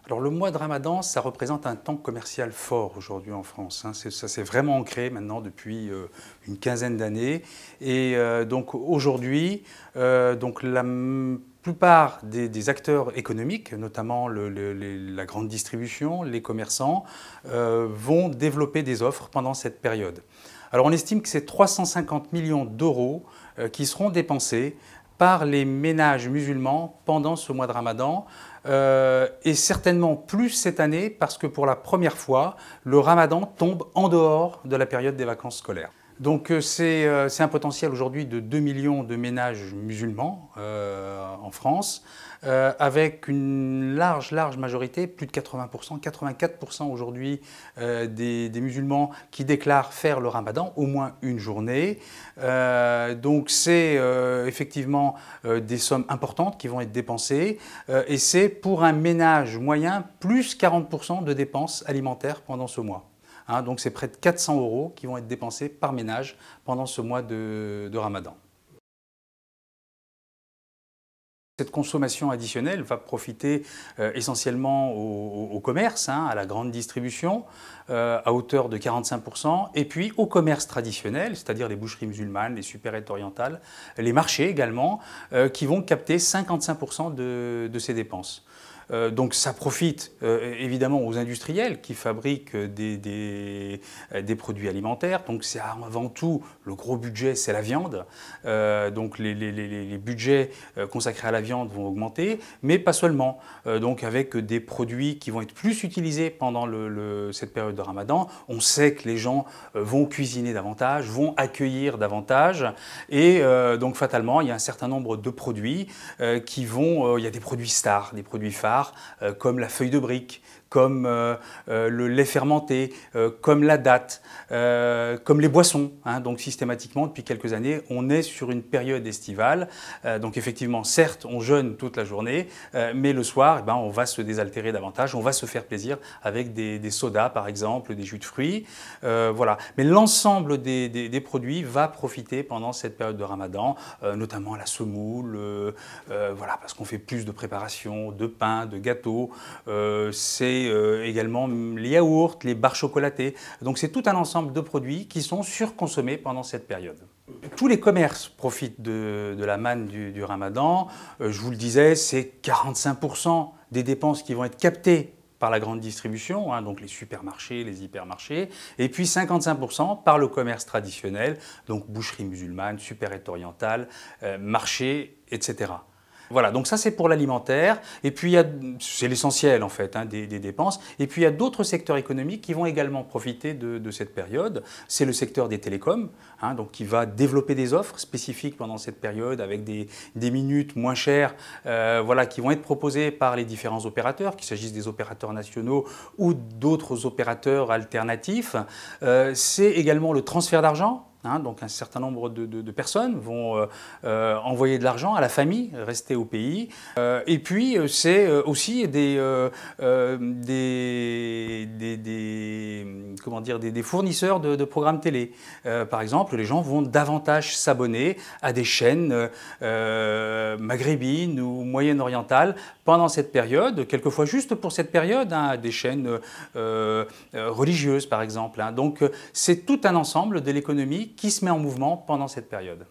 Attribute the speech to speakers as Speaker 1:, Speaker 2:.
Speaker 1: Alors le mois de Ramadan, ça représente un temps commercial fort aujourd'hui en France. Ça s'est vraiment ancré maintenant depuis une quinzaine d'années. Et donc aujourd'hui, la plupart des acteurs économiques, notamment la grande distribution, les commerçants, vont développer des offres pendant cette période. Alors on estime que c'est 350 millions d'euros qui seront dépensés par les ménages musulmans pendant ce mois de Ramadan, et certainement plus cette année parce que pour la première fois, le Ramadan tombe en dehors de la période des vacances scolaires. Donc c'est un potentiel aujourd'hui de 2 millions de ménages musulmans en France, avec une large majorité, plus de 80%, 84% aujourd'hui des musulmans qui déclarent faire le Ramadan au moins une journée. Donc c'est effectivement des sommes importantes qui vont être dépensées, et c'est pour un ménage moyen plus 40% de dépenses alimentaires pendant ce mois. Donc c'est près de 400 € qui vont être dépensés par ménage pendant ce mois de Ramadan. Cette consommation additionnelle va profiter essentiellement au commerce, à la grande distribution, à hauteur de 45%, et puis au commerce traditionnel, c'est-à-dire les boucheries musulmanes, les supérettes orientales, les marchés également, qui vont capter 55% de ces dépenses. Donc ça profite évidemment aux industriels qui fabriquent des produits alimentaires. Donc c'est avant tout, le gros budget, c'est la viande. Donc les budgets consacrés à la viande vont augmenter, mais pas seulement. Donc avec des produits qui vont être plus utilisés pendant cette période de Ramadan. On sait que les gens vont cuisiner davantage, vont accueillir davantage, et donc fatalement, il y a un certain nombre de produits qui vont... il y a des produits stars, des produits phares, comme la feuille de brique, comme le lait fermenté, comme la date, comme les boissons. Donc systématiquement, depuis quelques années, on est sur une période estivale. Donc effectivement, certes, on jeûne toute la journée, mais le soir, on va se désaltérer davantage, on va se faire plaisir avec des sodas, par exemple, des jus de fruits. Voilà. Mais l'ensemble des produits va profiter pendant cette période de Ramadan, notamment la semoule, voilà, parce qu'on fait plus de préparation, de pain, de gâteaux. C'est également les yaourts, les barres chocolatées. Donc c'est tout un ensemble de produits qui sont surconsommés pendant cette période. Tous les commerces profitent de la manne du Ramadan. Je vous le disais, c'est 45% des dépenses qui vont être captées par la grande distribution, donc les supermarchés, les hypermarchés, et puis 55% par le commerce traditionnel, donc boucherie musulmane, supérette orientale, marché, etc. Voilà, donc ça c'est pour l'alimentaire, et puis c'est l'essentiel en fait des dépenses, et puis il y a d'autres secteurs économiques qui vont également profiter de cette période. C'est le secteur des télécoms, donc qui va développer des offres spécifiques pendant cette période avec des minutes moins chères, voilà, qui vont être proposées par les différents opérateurs, qu'il s'agisse des opérateurs nationaux ou d'autres opérateurs alternatifs. C'est également le transfert d'argent. Donc un certain nombre de personnes vont envoyer de l'argent à la famille, rester au pays. Et puis c'est aussi des fournisseurs de programmes télé. Par exemple, les gens vont davantage s'abonner à des chaînes maghrébines ou moyen-orientales pendant cette période, quelquefois juste pour cette période, des chaînes religieuses par exemple. Donc c'est tout un ensemble de l'économie qui se met en mouvement pendant cette période.